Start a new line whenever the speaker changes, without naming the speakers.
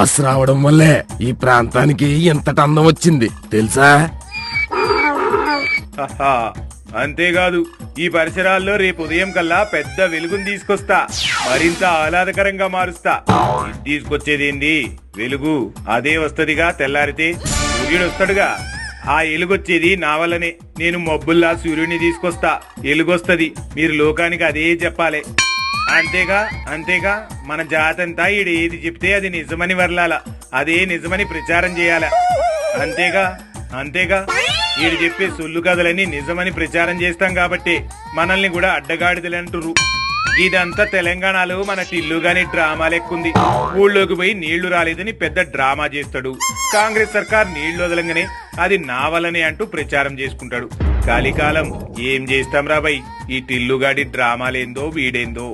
Boss రావడం వల్లే ఈ ప్రాంతానికి ఇంతటి అందం వచ్చింది తెలుసా?
అంతేకాదు ఈ పరిసరాల్లో రేపు ఉదయం కల్లా పెద్ద వెలుగుని తీసుకొస్తా, మరింత ఆహ్లాదకరంగా మారుస్తా. తీసుకొచ్చేదేంది వెలుగు, అదే వస్తదిగా తెల్లారితే. సూర్యుడు వస్తాడుగా, ఆ ఎలుగొచ్చేది నా వల్లనే. నేను మబ్బుల్లా సూర్యుడిని తీసుకొస్తా, ఎలుగొస్తది. మీరు లోకానికి అదే చెప్పాలి. అంతేగా మన జాతంతా ఈడు ఏది చెప్తే అది నిజమని వర్లాల, అదే నిజమని ప్రచారం చేయాల. అంతేగా ఈడు చెప్పే సొల్లు కథలని నిజమని ప్రచారం చేస్తాం కాబట్టి మనల్ని కూడా అడ్డగాడిదలు అంటుర్రు. ఇదంతా తెలంగాణలో మన టిల్లు గాని డ్రామా లెక్కుంది. ఊళ్ళోకి పోయి నీళ్లు రాలేదని పెద్ద డ్రామా చేస్తాడు. కాంగ్రెస్ సర్కార్ నీళ్లు వదలంగానే అది నా వల్లనే అంటూ ప్రచారం చేసుకుంటాడు. కలికాలం ఏం చేస్తాం రాబాయ్, ఈ టిల్లుగాడి డ్రామాలేందో వీడేందో.